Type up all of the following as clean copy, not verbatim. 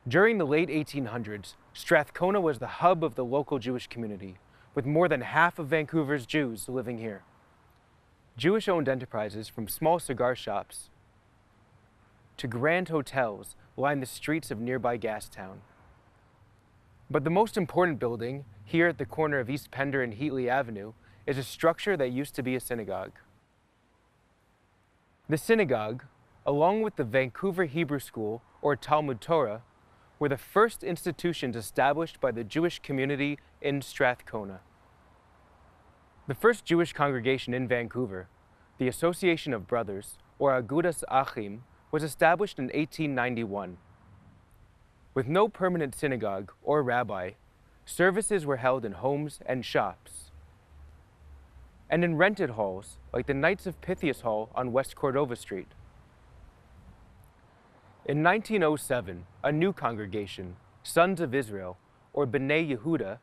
During the late 1800s, Strathcona was the hub of the local Jewish community, with more than half of Vancouver's Jews living here. Jewish-owned enterprises from small cigar shops to grand hotels line the streets of nearby Gastown. But the most important building, here at the corner of East Pender and Heatley Avenue, is a structure that used to be a synagogue. The synagogue, along with the Vancouver Hebrew School, or Talmud Torah, were the first institutions established by the Jewish community in Strathcona. The first Jewish congregation in Vancouver, the Association of Brothers, or Agudas Achim, was established in 1891. With no permanent synagogue or rabbi, services were held in homes and shops, and in rented halls, like the Knights of Pythias Hall on West Cordova Street. In 1907, a new congregation, Sons of Israel, or B'nai Yehuda,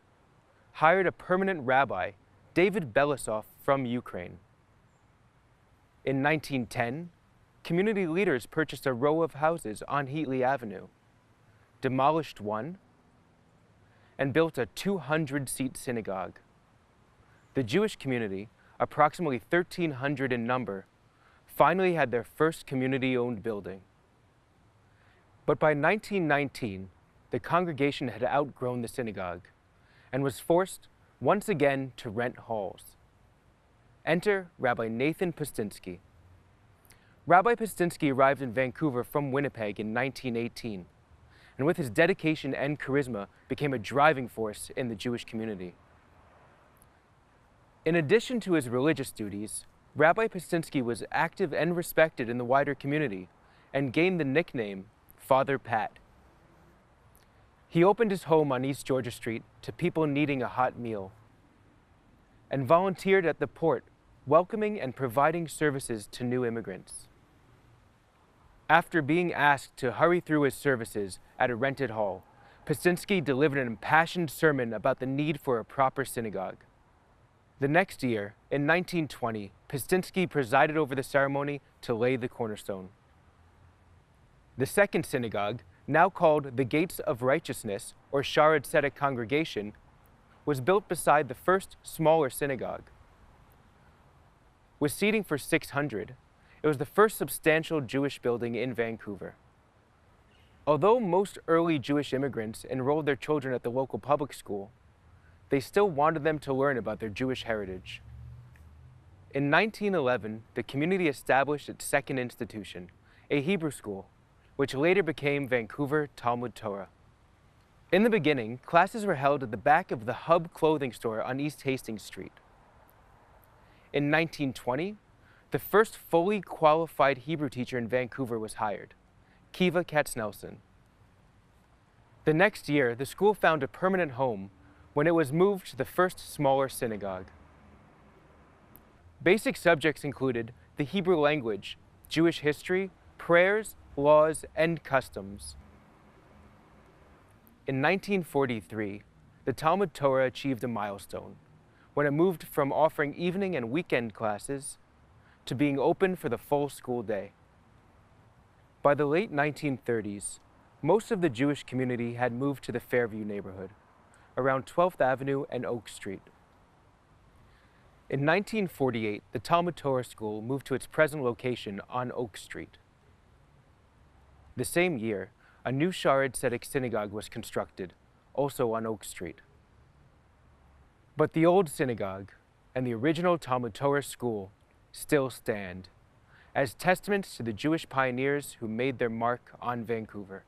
hired a permanent rabbi, David Belousov, from Ukraine. In 1910, community leaders purchased a row of houses on Heatley Avenue, demolished one, and built a 200-seat synagogue. The Jewish community, approximately 1,300 in number, finally had their first community-owned building. But by 1919, the congregation had outgrown the synagogue and was forced once again to rent halls. Enter Rabbi Nathan Postinsky. Rabbi Postinsky arrived in Vancouver from Winnipeg in 1918, and with his dedication and charisma became a driving force in the Jewish community. In addition to his religious duties, Rabbi Postinsky was active and respected in the wider community and gained the nickname Father Pat. He opened his home on East Georgia Street to people needing a hot meal and volunteered at the port, welcoming and providing services to new immigrants. After being asked to hurry through his services at a rented hall, Postinsky delivered an impassioned sermon about the need for a proper synagogue. The next year, in 1920, Postinsky presided over the ceremony to lay the cornerstone. The second synagogue, now called the Gates of Righteousness, or Shaare Zedek Congregation, was built beside the first smaller synagogue. With seating for 600, it was the first substantial Jewish building in Vancouver. Although most early Jewish immigrants enrolled their children at the local public school, they still wanted them to learn about their Jewish heritage. In 1911, the community established its second institution, a Hebrew school, which later became Vancouver Talmud Torah. In the beginning, classes were held at the back of the Hub clothing store on East Hastings Street. In 1920, the first fully qualified Hebrew teacher in Vancouver was hired, Kiva Katz-Nelson. The next year, the school found a permanent home when it was moved to the first smaller synagogue. Basic subjects included the Hebrew language, Jewish history, prayers, laws, and customs. In 1943, the Talmud Torah achieved a milestone when it moved from offering evening and weekend classes to being open for the full school day. By the late 1930s, most of the Jewish community had moved to the Fairview neighborhood, around 12th Avenue and Oak Street. In 1948, the Talmud Torah School moved to its present location on Oak Street. The same year, a new Shaare Zedek synagogue was constructed, also on Oak Street. But the old synagogue and the original Talmud Torah School still stand as testaments to the Jewish pioneers who made their mark on Vancouver.